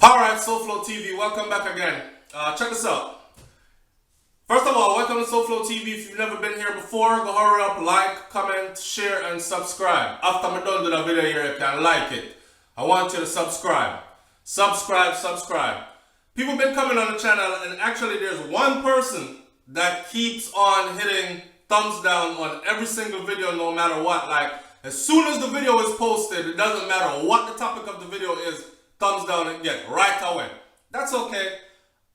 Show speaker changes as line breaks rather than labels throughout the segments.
Alright, SouFLoTV, welcome back again. Check this out. First of all, welcome to SouFLoTV. If you've never been here before, go hurry up, like, comment, share, and subscribe. After I'm done with the video here, you can like it. I want you to subscribe. Subscribe. People been coming on the channel, and actually there's one person that keeps on hitting thumbs down on every single video no matter what. Like, as soon as the video is posted, it doesn't matter what the topic of the video is, thumbs down and get right away. That's okay.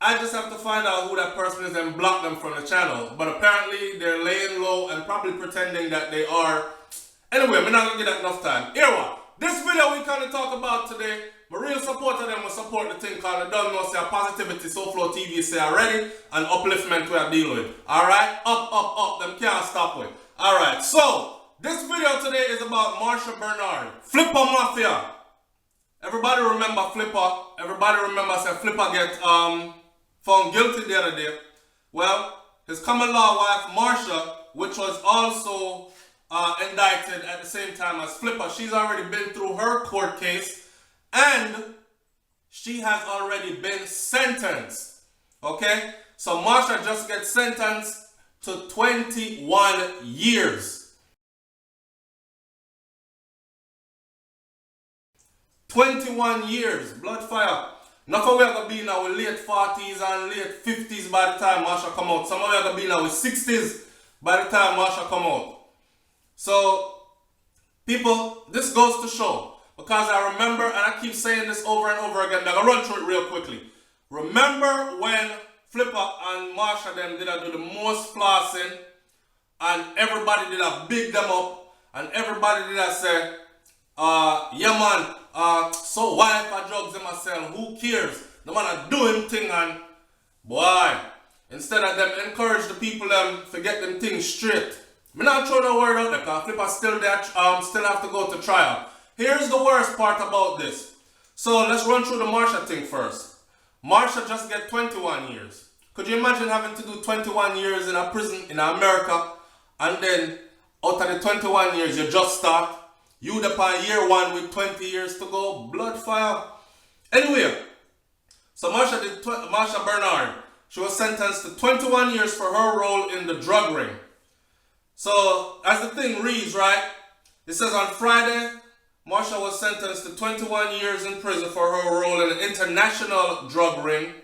I just have to find out who that person is and block them from the channel. But apparently they're laying low and probably pretending that they are. Anyway, we're not gonna get that enough time. Here what? This video we kind of talk about today. My real supporter them will support the thing called the don't know say positivity SouFLoTV say already and upliftment we are dealing with. Alright? Up. Them can't stop with. Alright, so this video today is about Marsha Bernard. Flippa Mafia. Everybody remember Flippa. Everybody remember I said Flippa get found guilty the other day. Well, his common law wife Marsha, which was also indicted at the same time as Flippa, she's already been through her court case and she has already been sentenced. Okay? So Marsha just gets sentenced to 21 years. 21 years, blood fire. Nothing we are going to be now with late 40s and late 50s by the time Marsha come out. Some of we are going to be now with 60s by the time Marsha come out. So, people, this goes to show. Because I remember, and I keep saying this over and over again, I'm going to run through it real quickly. Remember when Flippa and Marsha them did do the most flossing and everybody did big them up and everybody did say, yeah man, so why if I drugs them myself? Who cares? The man are doing thing and boy, instead of them encourage the people them to get them things straight. I'm not throwing a word out there because Flippa still there, still have to go to trial. Here's the worst part about this. So let's run through the Marsha thing first. Marsha just get 21 years. Could you imagine having to do 21 years in a prison in America and then out of the 21 years you just start? You upon year one with 20 years to go, blood fire. Anyway, so Marsha Bernard, she was sentenced to 21 years for her role in the drug ring. So, as the thing reads, right, it says on Friday, Marsha was sentenced to 21 years in prison for her role in an international drug ring.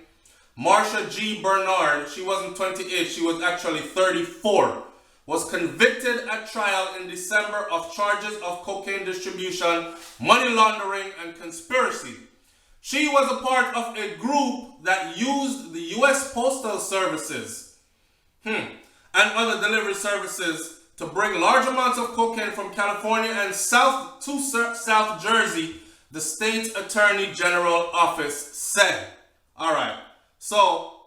Marsha G. Bernard, she wasn't 28, she was actually 34. Was convicted at trial in December of charges of cocaine distribution, money laundering, and conspiracy. She was a part of a group that used the U.S. Postal Services and other delivery services to bring large amounts of cocaine from California and South Jersey, the state attorney general office said. All right, so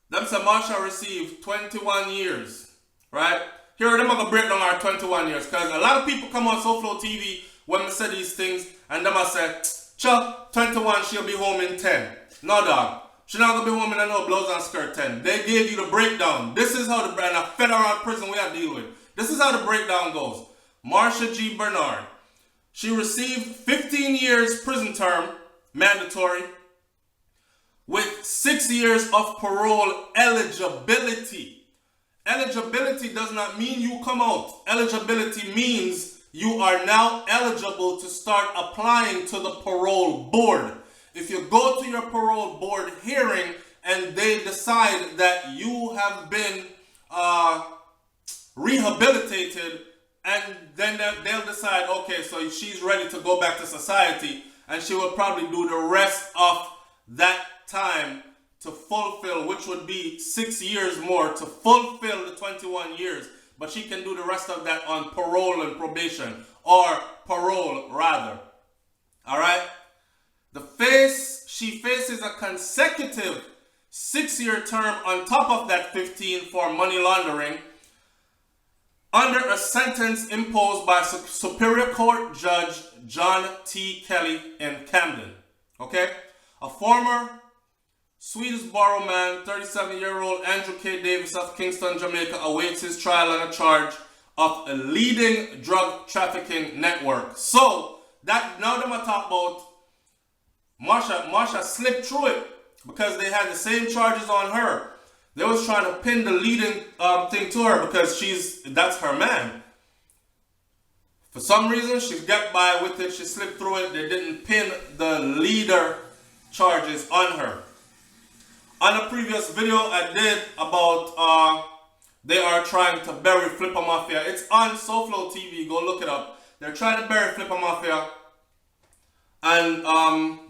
them say Marsha received 21 years. Right? Here are them going to break down our 21 years. Because a lot of people come on SouFLoTV when we say these things. And them I say, Chuck, 21, she'll be home in 10. No, dog. She's not going to be home in a no blouse and skirt 10. They gave you the breakdown. This is how the federal prison we are dealing with. This is how the breakdown goes. Marsha G. Bernard. She received 15 years prison term, mandatory, with 6 years of parole eligibility. Eligibility does not mean you come out. Eligibility means you are now eligible to start applying to the parole board. If you go to your parole board hearing and they decide that you have been rehabilitated, and then they'll decide, okay, so she's ready to go back to society, and she will probably do the rest of that time to fulfill, which would be 6 years more to fulfill the 21 years. But she can do the rest of that on parole and probation, or parole rather. All right? She faces a consecutive 6-year term on top of that 15 for money laundering under a sentence imposed by Superior Court Judge John T. Kelly in Camden. Okay? A former Swedesboro man, 37-year-old Andrew K. Davis of Kingston, Jamaica, awaits his trial on a charge of a leading drug trafficking network. So, that now that I talk about Marsha slipped through it because they had the same charges on her. They was trying to pin the leading thing to her because that's her man. For some reason, she got by with it. She slipped through it. They didn't pin the leader charges on her. On a previous video I did about they are trying to bury Flippa Mafia. It's on SouFLoTV. Go look it up. They're trying to bury Flippa Mafia. And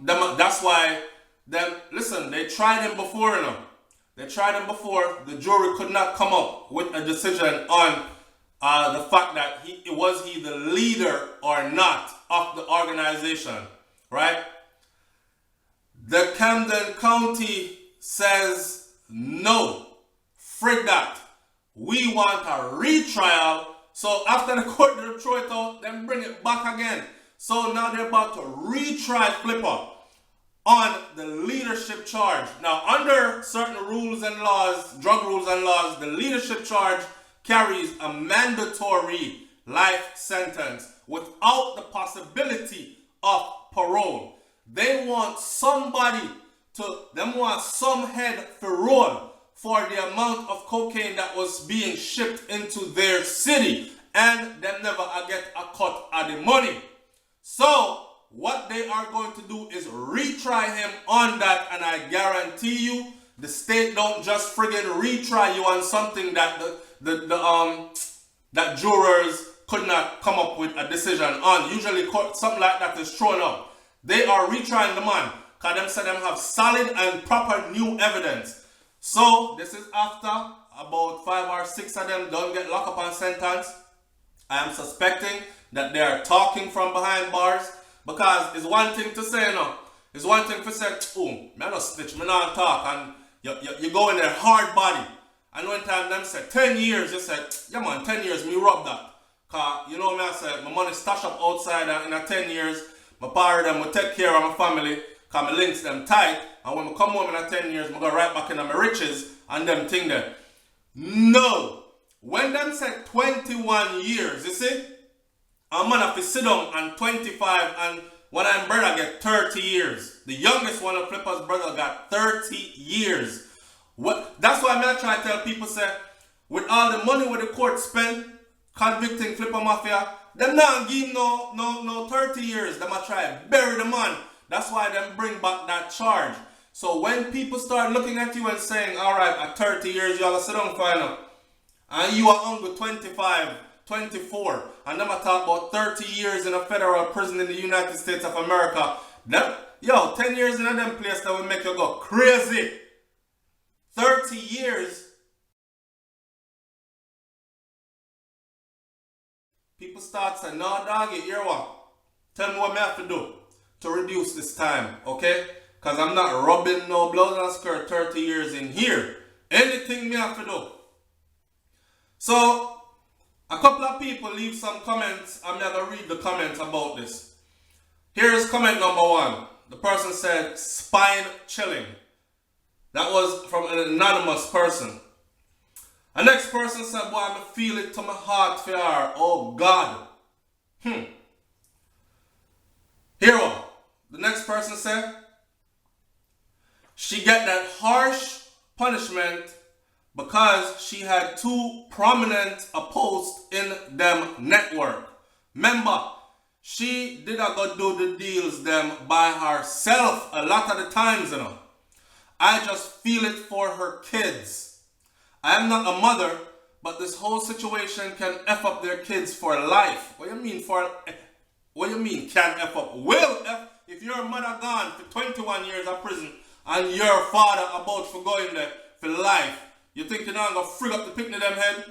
that's why, listen, they tried him before, you know. They tried him before. The jury could not come up with a decision on the fact that was he the leader or not of the organization, right? The Camden County says no, frig that. We want a retrial. So after the court they throw it out, then bring it back again. So now they're about to retry Flippa on the leadership charge. Now under certain rules and laws, drug rules and laws, the leadership charge carries a mandatory life sentence without the possibility of parole. They want somebody want some head for roll for the amount of cocaine that was being shipped into their city, and them never get a cut of the money. So what they are going to do is retry him on that, and I guarantee you the state don't just friggin' retry you on something that that jurors could not come up with a decision on. Usually something like that is thrown out. They are retrying the man because them say them have solid and proper new evidence. So this is after about 5 or 6 of them don't get locked up and sentenced. I am suspecting that they are talking from behind bars, because it's one thing to say no. It's one thing to say, oh, me no snitch, me not talk, and you go in there hard body. And one time them said 10 years, you said, yeah man, 10 years, me rub that. Cause you know me, I said, my money stash up outside, and in a 10 years, my parent them will take care of my family, cause my links them tight, and when I come home in a 10 years, I go right back into my riches, and them thing there. No. When them said 21 years, you see, I'm gonna have to sit down and 25, and when I'm brother get 30 years. The youngest one of Flippa's brother got 30 years. That's why I'm trying to tell people, say, with all the money where the court spent convicting Flippa Mafia, them not give him no 30 years. Them a try to bury the man. That's why them bring back that charge. So when people start looking at you and saying, all right, at 30 years, you all sit down final, and you are under 25, 24, and them a talk about 30 years in a federal prison in the United States of America. Them, 10 years in a them place that will make you go crazy. 30 years. People start saying, no dog, you hear what? Tell me what I have to do to reduce this time, okay? Because I'm not rubbing no blouse and skirt 30 years in here. Anything me have to do. So, a couple of people leave some comments. I'm going to read the comments about this. Here's comment number 1. The person said, spine chilling. That was from an anonymous person. The next person said, boy, I feel it to my heart for her. Oh, God. Hero. The next person said, she get that harsh punishment because she had too prominent a post in them network. Remember, she did not go do the deals them by herself a lot of the times, you know. I just feel it for her kids. I am not a mother, but this whole situation can F up their kids for life. What do you mean can F up? Will F if your mother gone for 21 years of prison and your father about for going there for life. You think you're not going to frig up the picnic them head?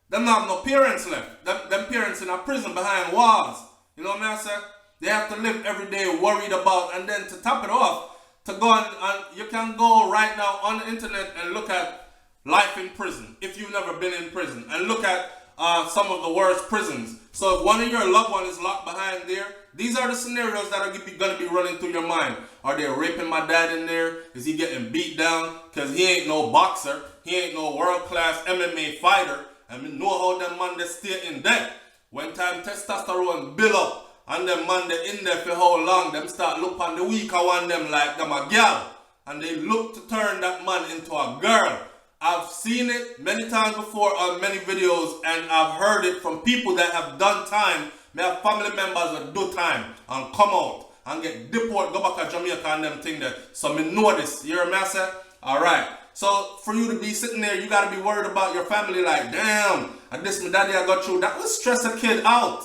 Them not have no parents left. Them parents in a prison behind walls. You know what I say? They have to live every day worried about, and then to top it off, to go and you can go right now on the internet and look at life in prison, if you've never been in prison, and look at some of the worst prisons. So if one of your loved ones is locked behind there, these are the scenarios that are going to be running through your mind. Are they raping my dad in there? Is he getting beat down? Because he ain't no boxer. He ain't no world-class MMA fighter. And we know how them man they stay in there. When time testosterone build up And them man they in there for how long, them start look on the weaker one them like them a girl. And they look to turn that man into a girl. I've seen it many times before on many videos, and I've heard it from people that have done time. May have family members that do time and come out and get deported, go back to Jamaica and them thing there. So me know this. You hear me I say? Alright. So for you to be sitting there, you gotta be worried about your family like, damn, and this my daddy I got through. That will stress a kid out.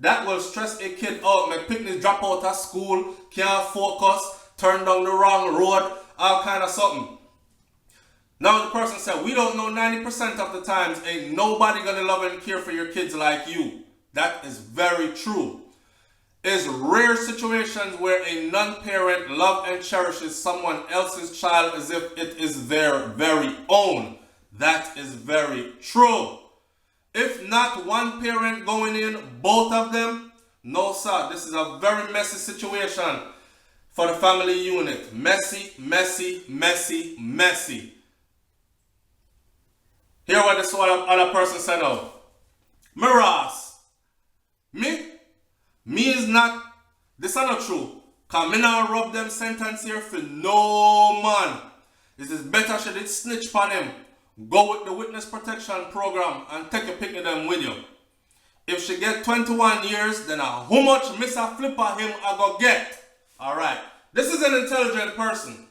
That will stress a kid out. My picnic drop out of school, can't focus, turn down the wrong road, all kind of something. Now the person said, we don't know 90% of the times ain't nobody gonna love and care for your kids like you. That is very true. It's rare situations where a non-parent loves and cherishes someone else's child as if it is their very own. That is very true. If not one parent going in, both of them, no sir, this is a very messy situation for the family unit. Messy, messy, messy, messy. Here what this other person said now. Miras. Me is not, this is not true. Cause me now rub them sentence here for no man. This is better should it snitch on him. Go with the witness protection program and take a pic of them with you. If she get 21 years, then how much Mr. Flippa him I go get? Alright. This is an intelligent person.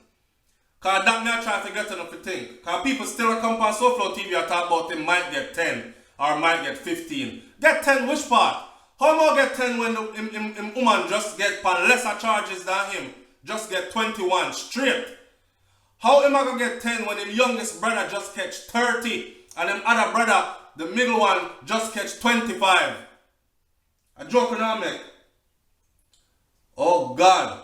Cause that me I try to get enough to think. Cause people still come on SouFLoTV and talk about him might get 10 or might get 15. Get 10 which part? How am I get 10 when the woman just get pan lesser charges than him? Just get 21 straight. How am I gonna get 10 when him youngest brother just catch 30 and him other brother, the middle one, just catch 25? A joke I make. Oh God.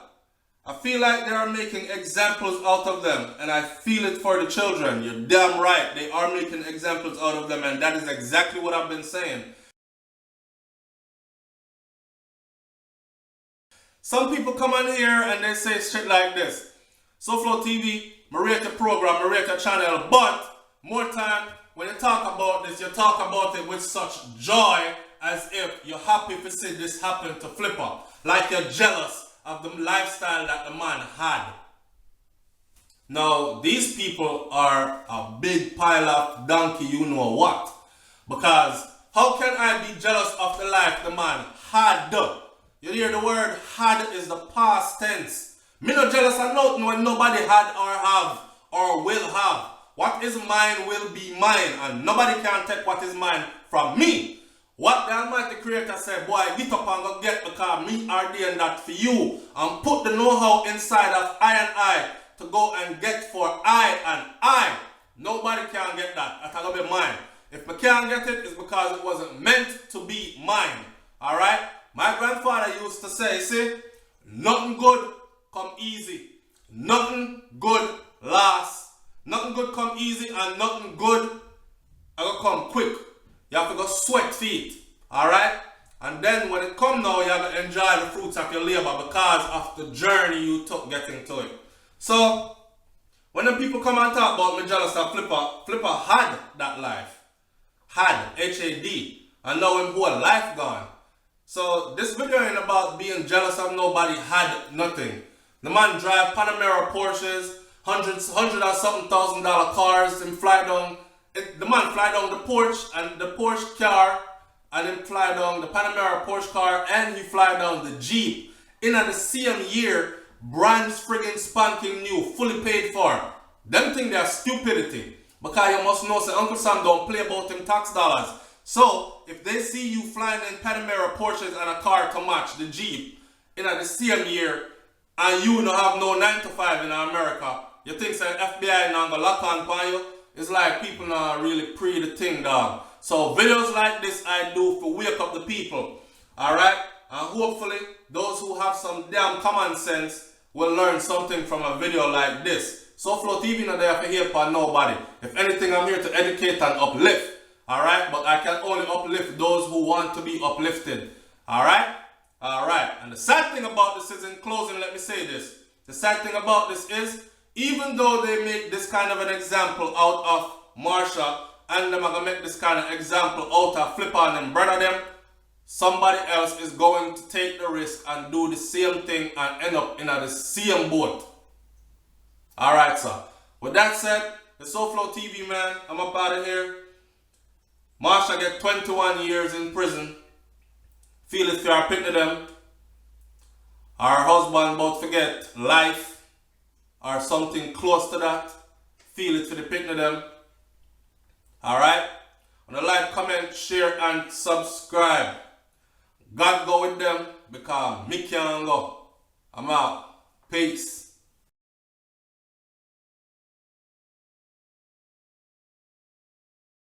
I feel like they are making examples out of them, and I feel it for the children. You're damn right. They are making examples out of them, and that is exactly what I've been saying. Some people come on here and they say shit like this. SouFLoTV, I rate the program, I rate the channel, but more time, when you talk about this, you talk about it with such joy as if you're happy to see this happen to Flippa. Like you're jealous of the lifestyle that the man had. Now, these people are a big pile of donkey you know what. Because how can I be jealous of the life the man had? You hear the word had is the past tense. Me not jealous of nothing when nobody had or have or will have. What is mine will be mine, and nobody can take what is mine from me. What the Almighty Creator said, boy, get up and go get, because me are doing that for you. And put the know-how inside of I and I to go and get for I and I. Nobody can get that. That's going to be mine. If I can't get it, it's because it wasn't meant to be mine. Alright? My grandfather used to say, see, nothing good come easy. Nothing good last. Nothing good come easy, and nothing good will come quick. You have to go sweat feet. Alright? And then when it come now, you have to enjoy the fruits of your labor because of the journey you took getting to it. So, when the people come and talk about me jealous of Flippa, Flippa had that life. Had, H-A-D. And now him whole life gone. So, this video ain't about being jealous of nobody had nothing. The man drive Panamera Porsches, hundred or something $1,000 cars, and fly down. The man fly down the Porsche and the Porsche car, and then fly down the Panamera Porsche car, and he fly down the Jeep. In the same year, brand friggin' spanking new, fully paid for. Them think they're stupidity. Because you must know, say Uncle Sam don't play about them tax dollars. So, if they see you flying in Panamera Porsches and a car to match the Jeep in the same year, and you don't have no 9 to 5 in America, you think say FBI not gonna lock on for you? It's like people not really pre the thing, dog. So videos like this I do for wake up the people. Alright? And hopefully those who have some damn common sense will learn something from a video like this. SouFLoTV not there for help on nobody. If anything, I'm here to educate and uplift. Alright? But I can only uplift those who want to be uplifted. Alright? Alright. And the sad thing about this is, in closing, let me say this. The sad thing about this is, even though they make this kind of an example out of Marsha, and them are going to make this kind of example out of Flippa and them brother them, somebody else is going to take the risk and do the same thing and end up in the same boat. Alright, sir. With that said, the SouFLoTV, man, I'm up out of here. Marsha get 21 years in prison. Feel it for her pick to them. Her husband about to get life or something close to that. Feel it for the pick to them. Alright? Like, comment, share, and subscribe. God go with them because me can't go. I'm out. Peace.